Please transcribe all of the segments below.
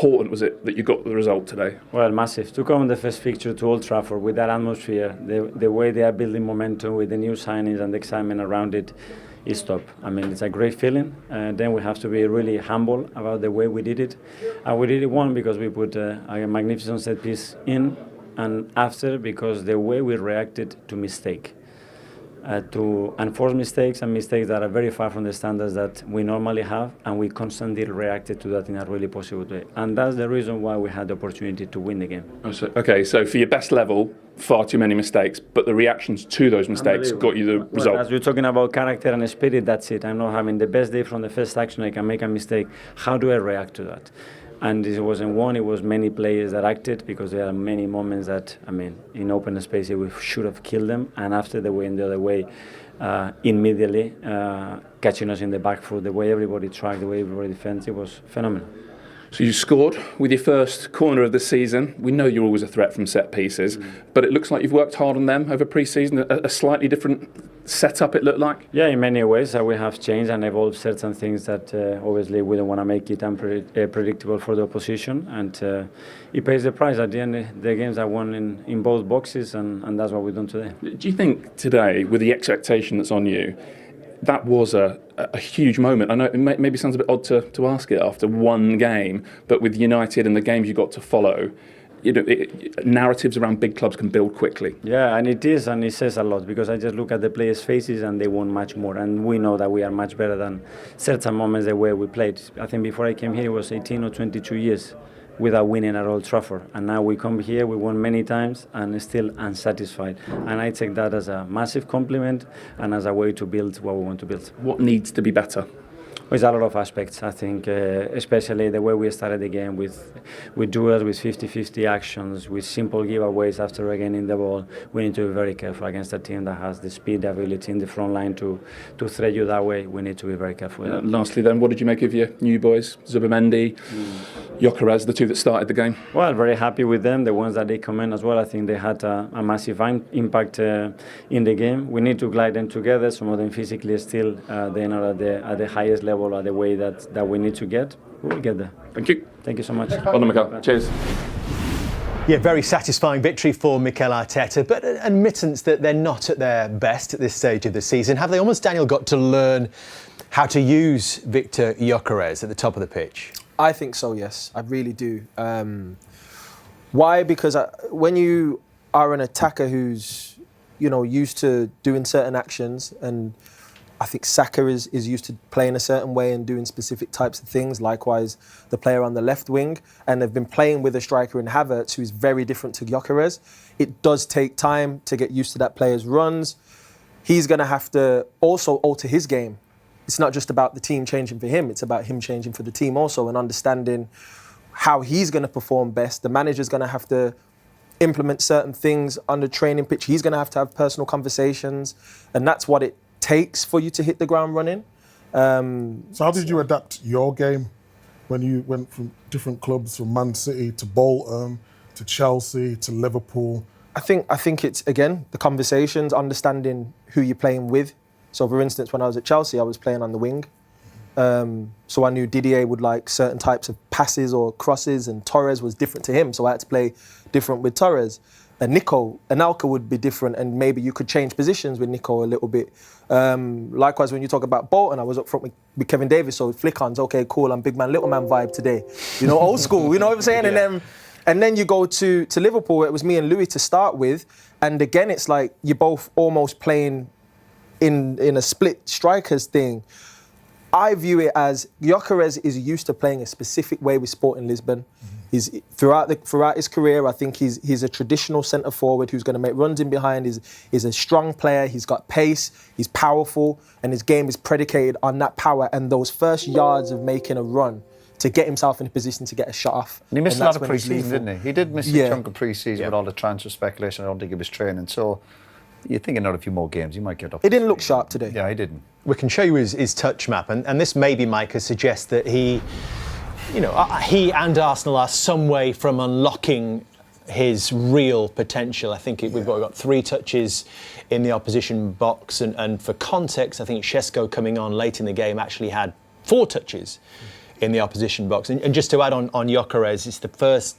important was it that you got the result today? Well, massive. To come on the first fixture to Old Trafford with that atmosphere, the way they are building momentum with the new signings and the excitement around it is top. I mean, it's a great feeling. Then we have to be really humble about the way we did it. And we did it, one, because we put a magnificent set piece in, and after, because the way we reacted to mistake. To enforce mistakes and mistakes that are very far from the standards that we normally have, and we constantly reacted to that in a really positive way. And that's the reason why we had the opportunity to win the game. Okay, so for your best level, far too many mistakes, but the reactions to those mistakes got you the result. As you're talking about character and spirit, that's it. I'm not having the best day from the first action. I can make a mistake. How do I react to that? And it wasn't one, it was many players that acted, because there are many moments that, I mean, in open space, we should have killed them. And after they went the other way, immediately catching us in the back foot, the way everybody tracked, the way everybody defends, it was phenomenal. So you scored with your first corner of the season. We know you're always a threat from set pieces, but it looks like you've worked hard on them over pre-season, a slightly different setup it looked like? Yeah, in many ways we have changed and evolved certain things that obviously we don't want to make it unpredictable for the opposition, and it pays the price at the end. The games are won in both boxes, and that's what we've done today. Do you think today, with the expectation that's on you, that was a huge moment? I know it maybe sounds a bit odd to ask it after one game, but with United and the games you got to follow, you know, narratives around big clubs can build quickly. Yeah, and it is, and it says a lot, because I just look at the players' faces and they want much more, and we know that we are much better than certain moments the way we played. I think before I came here it was 18 or 22 years without winning at Old Trafford, and now we come here, we won many times and still unsatisfied, and I take that as a massive compliment and as a way to build what we want to build. What needs to be better? There's a lot of aspects, I think, especially the way we started the game with duels, with 50-50 actions, with simple giveaways after regaining the ball. We need to be very careful against a team that has the speed, the ability in the front line to thread you that way. We need to be very careful with that. Lastly then, what did you make of your new boys, Zubimendi, Gyökeres, the two that started the game? Well, very happy with them, the ones that they come in as well. I think they had a massive impact in the game. We need to glide them together. Some of them physically still, they're not at the highest level, or the way that we need to get. We'll get there. Thank you. Thank you so much. Well done, Mikel. Cheers. Yeah, very satisfying victory for Mikel Arteta, but an admittance that they're not at their best at this stage of the season. Have they almost, Daniel, got to learn how to use Victor Gyökeres at the top of the pitch? I think so, yes. I really do. Why? Because when you are an attacker who's, used to doing certain actions, and I think Saka is used to playing a certain way and doing specific types of things. Likewise, the player on the left wing, and they've been playing with a striker in Havertz who is very different to Gyökeres. It does take time to get used to that player's runs. He's going to have to also alter his game. It's not just about the team changing for him, it's about him changing for the team also, and understanding how he's going to perform best. The manager's going to have to implement certain things on the training pitch. He's going to have personal conversations, and that's what it takes for you to hit the ground running. So how did you adapt your game when you went from different clubs, from Man City to Bolton to Chelsea to Liverpool? I think it's, again, the conversations, understanding who you're playing with. So for instance, when I was at Chelsea, I was playing on the wing. So I knew Didier would like certain types of passes or crosses, and Torres was different to him, so I had to play different with Torres. And Anelka would be different, and maybe you could change positions with Nico a little bit. Likewise, when you talk about Bolton, I was up front with Kevin Davis, so flick-ons, okay, cool, I'm big man, little man vibe today. Old school, you know what I'm saying? Yeah. And then you go to Liverpool, where it was me and Louis to start with, and again, it's like you're both almost playing in a split strikers thing. I view it as Gyökeres is used to playing a specific way with Sporting Lisbon. He's throughout his career, I think he's a traditional centre forward who's going to make runs in behind. He's a strong player. He's got pace. He's powerful, and his game is predicated on that power and those first yards of making a run to get himself in a position to get a shot off. And he missed a lot of pre-season, didn't he? He did miss a chunk of pre-season with all the transfer speculation. I don't think he was training. So you think another few more games, he might get up. He didn't look sharp today. Yeah, he didn't. We can show you his touch map, and this maybe, Micah, suggests that he and Arsenal are some way from unlocking his real potential. I think we've got 3 touches in the opposition box, and for context, I think Šeško coming on late in the game actually had 4 touches in the opposition box. And just to add on Gyökeres, it's the first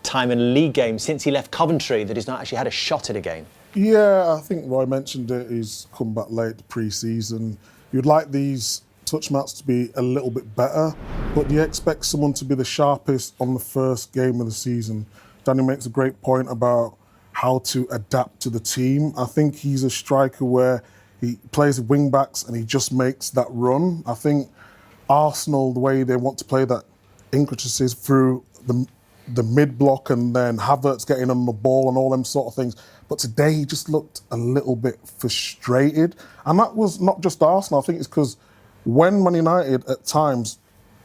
time in a league game since he left Coventry that he's not actually had a shot at a game. Yeah, I think Roy mentioned it. He's come back late pre-season. You'd like these touch maps to be a little bit better, but do you expect someone to be the sharpest on the first game of the season? Danny makes a great point about how to adapt to the team. I think he's a striker where he plays with wing backs and he just makes that run. I think Arsenal, the way they want to play that intricacies through the mid-block and then Havertz getting on the ball and all them sort of things. But today he just looked a little bit frustrated. And that was not just Arsenal. I think it's because when Man United at times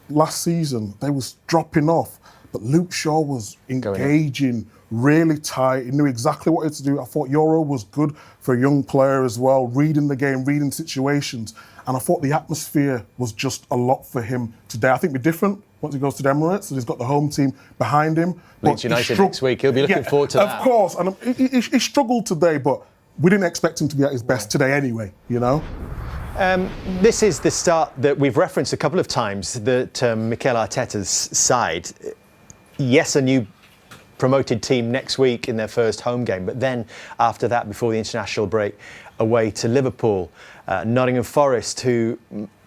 last season, they was dropping off, but Luke Shaw was engaging really tight. He knew exactly what he had to do. I thought Euro was good for a young player as well, reading the game, reading situations. And I thought the atmosphere was just a lot for him today. I think it'll be different once he goes to the Emirates, and he's got the home team behind him. Leeds United next week, he'll be looking forward to that. Of course, and he struggled today, but we didn't expect him to be at his best today anyway, you know? This is the start that we've referenced a couple of times, that Mikel Arteta's side. Yes, a new promoted team next week in their first home game, but then after that, before the international break, away to Liverpool, Nottingham Forest, who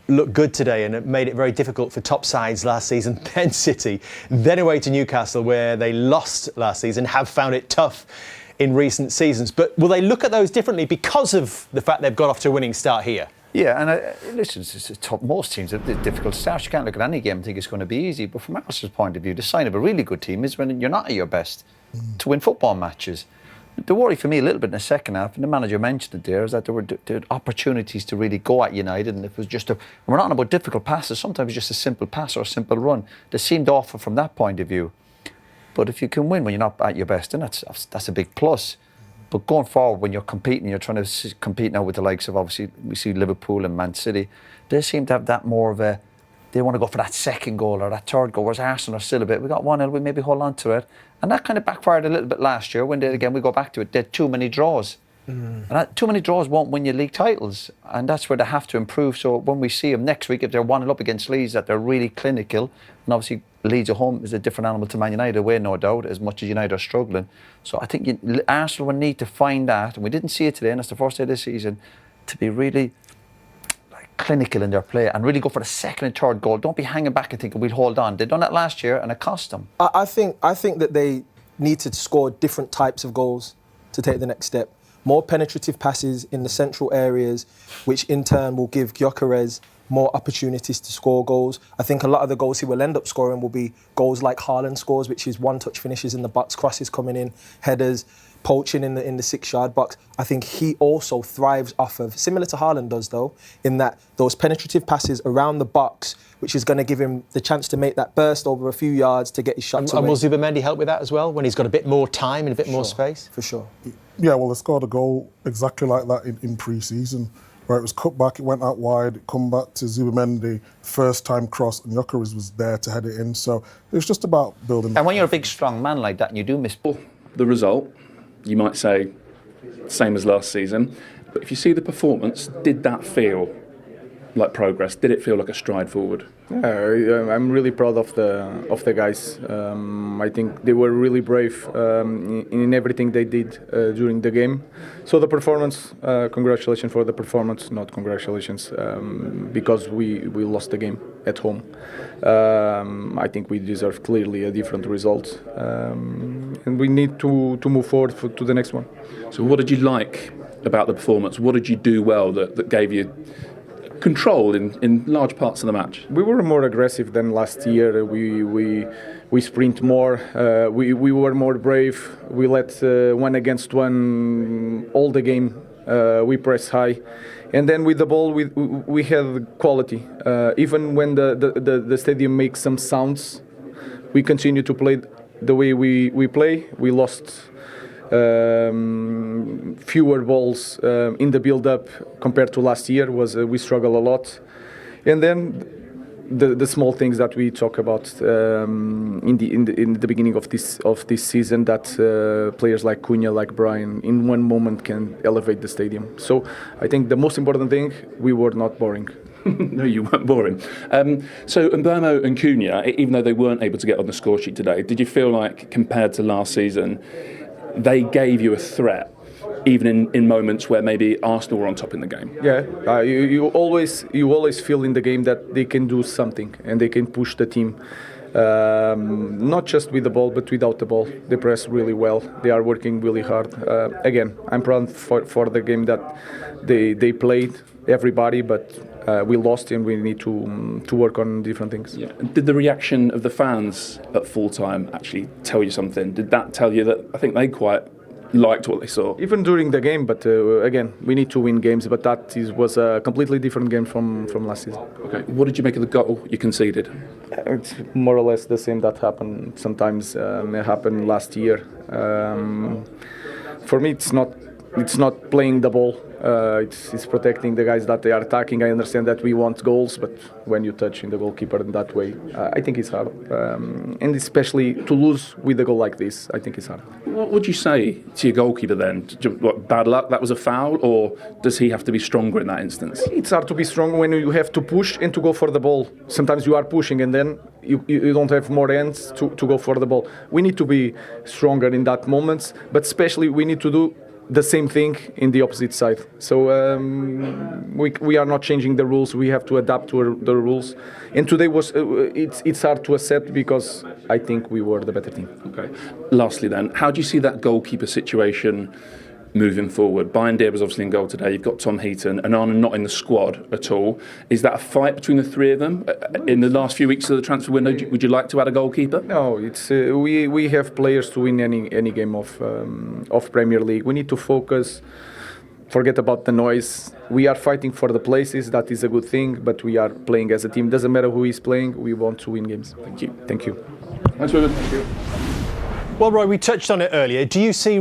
looked good today and it made it very difficult for top sides last season, then City, then away to Newcastle, where they lost last season, have found it tough in recent seasons. But will they look at those differently because of the fact they've got off to a winning start here? Yeah, and listen, it's top. Most teams have difficult starts. You can't look at any game and think it's going to be easy. But from Arsenal's point of view, the sign of a really good team is when you're not at your best to win football matches. The worry for me a little bit in the second half, and the manager mentioned it there, is that there were opportunities to really go at United, and it was just and we're not on about difficult passes. Sometimes just a simple pass or a simple run. They seemed awful from that point of view. But if you can win when you're not at your best, then that's a big plus. But going forward, when you're competing, you're trying to compete now with the likes of, obviously, we see Liverpool and Man City. They seem to have that more of a, they want to go for that second goal or that third goal, whereas Arsenal are still a bit, we got 1-0, we maybe hold on to it. And that kind of backfired a little bit last year when we go back to it, they had too many draws. And too many draws won't win you league titles. And that's where they have to improve. So when we see them next week, if they're 1-0 up against Leeds, that they're really clinical. And obviously, Leeds at home is a different animal to Man United away, no doubt, as much as United are struggling. So I think Arsenal will need to find that, and we didn't see it today, and that's the first day of this season, to be really clinical in their play and really go for the second and third goal. Don't be hanging back and thinking we'll hold on. They've done that last year and it cost them. I think that they need to score different types of goals to take the next step. More penetrative passes in the central areas, which in turn will give Gyökeres more opportunities to score goals. I think a lot of the goals he will end up scoring will be goals like Haaland scores, which is one-touch finishes in the box, crosses coming in, headers, poaching in the 6-yard box. I think he also thrives off of, similar to Haaland does though, in that those penetrative passes around the box, which is going to give him the chance to make that burst over a few yards to get his shots away. And will Zubimendi help with that as well, when he's got a bit more time and a bit more space? For sure. Yeah, well, they scored a goal exactly like that in pre-season, where it was cut back, it went out wide, it come back to Zubimendi, first time cross, and Gyökeres was there to head it in. So it was just about building. And when you're a big, strong man like that, and you do miss the result, you might say same as last season. But if you see the performance, did that feel like progress? Did it feel like a stride forward? Yeah, I'm really proud of the guys. I think they were really brave in everything they did during the game. So the performance, congratulations for the performance, not congratulations because we lost the game at home. I think we deserve clearly a different result, and we need to move forward to the next one. So what did you like about the performance? What did you do well that gave you control in large parts of the match? We were more aggressive than last year. We sprint more. We were more brave. We let 1 against 1 all the game. We press high, and then with the ball we had quality. Even when the stadium makes some sounds, we continue to play the way we play. We lost fewer balls in the build-up compared to last year. We struggle a lot, and then the small things that we talk about in the beginning of this season, that players like Cunha, like Brian, in one moment can elevate the stadium. So I think the most important thing, we were not boring. No, you weren't boring. So Mbeumo and Cunha, even though they weren't able to get on the score sheet today, did you feel like, compared to last season, they gave you a threat, even in moments where maybe Arsenal were on top in the game? Yeah, you always feel in the game that they can do something and they can push the team. Not just with the ball, but without the ball. They press really well. They are working really hard. Again, I'm proud for the game that they played, everybody, but we lost and we need to work on different things. Yeah. Did the reaction of the fans at full time actually tell you something? Did that tell you that I think they quite liked what they saw? Even during the game, but again, we need to win games, but was a completely different game from last season. Okay. What did you make of the goal you conceded? It's more or less the same that happened sometimes. It happened last year. For me, it's not playing the ball. It's protecting the guys that they are attacking. I understand that we want goals, but when you touch in the goalkeeper in that way, I think it's hard. And especially to lose with a goal like this, I think it's hard. What would you say to your goalkeeper then? What, bad luck, that was a foul, or does he have to be stronger in that instance? It's hard to be strong when you have to push and to go for the ball. Sometimes you are pushing and then you don't have more hands to go for the ball. We need to be stronger in that moments, but especially we need to do the same thing in the opposite side. So we are not changing the rules. We have to adapt to the rules. And today was it's hard to accept because I think we were the better team. Okay. Lastly, then, how do you see that goalkeeper situation moving forward? Bayindir was obviously in goal today. You've got Tom Heaton and Arne not in the squad at all. Is that a fight between the three of them in the last few weeks of the transfer window? Would you like to add a goalkeeper? No, it's we have players to win any game of Premier League. We need to focus. Forget about the noise. We are fighting for the places. That is a good thing. But we are playing as a team. Doesn't matter who is playing. We want to win games. Thank you. Thank you. Thanks, Ruben. Thank you. Well, Roy, we touched on it earlier. Do you see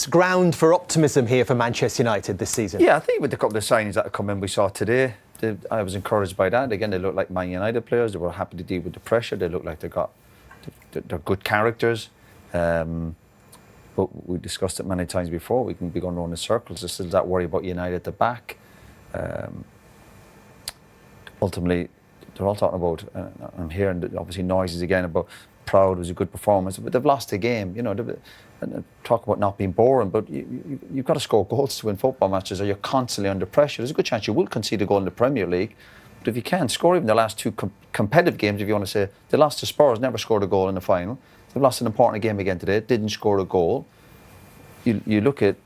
ground for optimism here for Manchester United this season? Yeah, I think with a couple of signings that have come in, we saw today, I was encouraged by that. Again, they look like Man United players. They were happy to deal with the pressure. They look like they're good characters. But we discussed it many times before. We can be going around in circles. There's still that worry about United at the back. Ultimately, they're all talking about, I'm hearing obviously noises again about proud, it was a good performance, but they've lost a game. You know, and talk about not being boring, but you've got to score goals to win football matches, or you're constantly under pressure. There's a good chance you will concede a goal in the Premier League, but if you can't score even the last two competitive games, if you want to say, they lost to Spurs, never scored a goal in the final. They've lost an important game again today, didn't score a goal. You look at